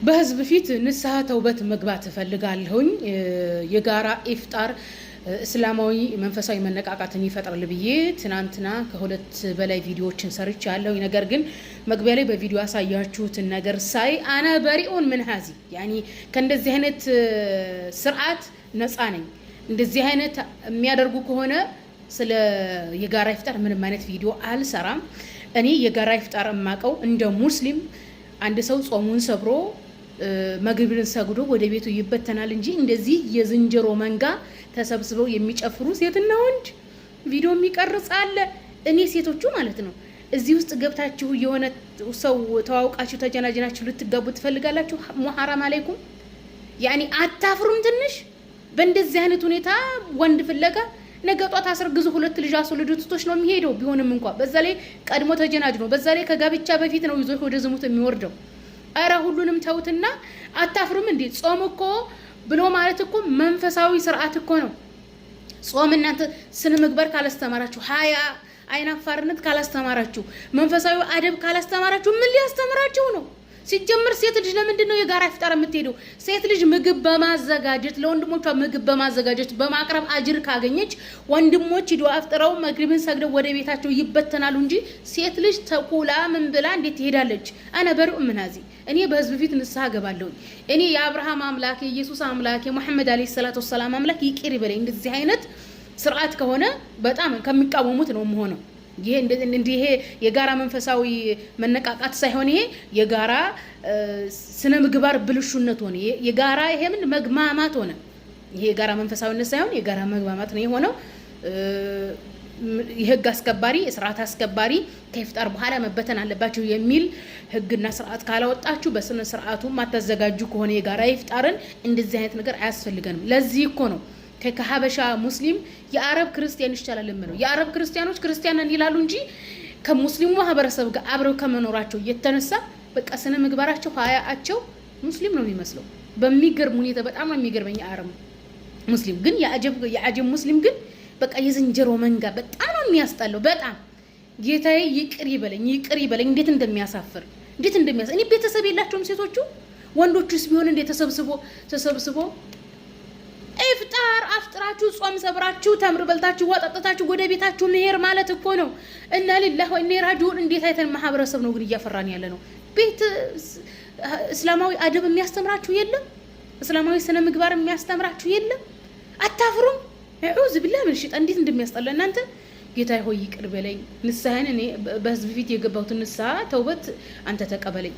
በህዝብ ፊት ንስሐ ተውበት መግባት ፈልጋለሁኝ። የጋራ ኢፍጣር እስላማዊ መንፈሳዊ መነቃቃትን ይፈጥራል ብዬ ትናንትና ከሁለት በላይ ቪዲዮዎችን ሰርቻለሁ። ነገር ግን መግቢያ ላይ በቪዲዮ ያሳያችሁትን ነገር ሳይ አና በሪኡን ምን ሀዚ ያኒ ከእንደዚህ አይነት ስርዓት ነፃ ነኝ። እንደዚህ አይነት የሚያደርጉ ከሆነ ስለ የጋራ ኢፍጣር ምንም አይነት ቪዲዮ አልሰራም። እኔ የጋራ ኢፍጣር የማቀው እንደ ሙስሊም አንድ ሰው ጾሙን ሰብሮ መግቢርን ሰግዶ ወደ ቤቱ ይበተናል እንጂ እንደዚህ የዝንጀሮ መንጋ ተሰብስበው የሚጨፍሩ ሴትና ወንድ ቪዲዮ የሚቀርጽ አለ። እኔ ሴቶቹ ማለት ነው እዚህ ውስጥ ገብታችሁ የሆነ ሰው ተዋውቃችሁ ተጀናጀናችሁ ልትጋቡ ትፈልጋላችሁ? ሙሐረም አለይኩም ያኒ አታፍሩም? ትንሽ በእንደዚህ አይነት ሁኔታ ወንድ ፍለጋ ነገ ጧት አስረግዙ ሁለት ልጅ አስወልዱ ትቶች ነው የሚሄደው። ቢሆንም እንኳን በዛ ላይ ቀድሞ ተጀናጅ ነው። በዛ ላይ ከጋብቻ በፊት ነው ይዞ ወደ ዝሙት የሚወርደው። አረ ሁሉንም ተውትና አታፍሩም እንዴ? ጾም እኮ ብሎ ማለት እኮ መንፈሳዊ ስርዓት እኮ ነው። ጾም እናንተ ስነ ምግባር ካላስተማራችሁ፣ ሀያ አይናፋርነት ካላስተማራችሁ፣ መንፈሳዊ አደብ ካላስተማራችሁ ምን ሊያስተምራችሁ ነው? ሲጀምር ሴት ልጅ ለምንድን ነው የጋራ ኢፍጣር የምትሄደው? ሴት ልጅ ምግብ በማዘጋጀት ለወንድሞቿ ምግብ በማዘጋጀት በማቅረብ አጅር ካገኘች ወንድሞች ሂዶ አፍጥረው መግሪብን ሰግደው ወደ ቤታቸው ይበተናሉ እንጂ ሴት ልጅ ተኩላ ምን ብላ እንዴት ትሄዳለች? አነ በርኡ ምናዚ እኔ በህዝብ ፊት ንስሐ ገባለሁ። እኔ የአብርሃም አምላክ የኢየሱስ አምላክ የሙሐመድ አለይሂ ሰላቱ ወሰላም አምላክ ይቅር ይበለኝ። እንደዚህ አይነት ስርዓት ከሆነ በጣም ከሚቃወሙት ነው የምሆነው። ይሄ የጋራ መንፈሳዊ መነቃቃት ሳይሆን ይሄ የጋራ ስነ ምግባር ብልሹነት ሆነ። የጋራ ይሄ ምን መግማማት ሆነ። ይሄ የጋራ መንፈሳዊነት ሳይሆን የጋራ መግማማት ነው የሆነው። የህግ አስከባሪ ስርዓት አስከባሪ ከኢፍጣር በኋላ መበተን አለባችሁ የሚል ህግና ስርዓት ካላወጣችሁ በስነ ስርዓቱ ማታዘጋጁ ከሆነ የጋራ ኢፍጣርን እንደዚህ አይነት ነገር አያስፈልገንም። ለዚህ እኮ ነው ከሀበሻ ሙስሊም የአረብ ክርስቲያን ይሻላል ነው። የአረብ ክርስቲያኖች ክርስቲያንን ይላሉ እንጂ ከሙስሊሙ ማህበረሰብ ጋር አብረው ከመኖራቸው የተነሳ በቃ ስነ ምግባራቸው ሀያአቸው ሙስሊም ነው የሚመስለው። በሚገርም ሁኔታ በጣም ነው የሚገርመኝ። አረብ ሙስሊም ግን የአጀብ ሙስሊም ግን በቃ የዝንጀሮ መንጋ በጣም ነው የሚያስጣለው። በጣም ጌታዬ ይቅር ይበለኝ፣ ይቅር ይበለኝ። እንዴት እንደሚያሳፍር እንዴት እኔ ቤተሰብ የላቸውም ሴቶቹ። ወንዶቹስ ቢሆን እንዴት ተሰብስቦ ኢፍጣር አፍጥራችሁ ጾም ሰብራችሁ ተምር በልታችሁ ወጣጣታችሁ ወደ ቤታችሁ መሄድ ማለት እኮ ነው። እና ሊላህ ወኢና ራጂዑን። እንዴት አይተን ማህበረሰብ ነው ግን እያፈራን ያለ ነው? ቤት እስላማዊ አደብ የሚያስተምራችሁ የለም? እስላማዊ ስነ ምግባር የሚያስተምራችሁ የለም? አታፍሩም? አዑዝ ቢላህ ምን ሸይጣን እንዴት እንደሚያስጠላ እናንተ። ጌታዬ ሆይ ይቅር በለኝ። ንስሐን እኔ በህዝብ ፊት የገባሁትን ንስሐ ተውበት አንተ ተቀበለኝ።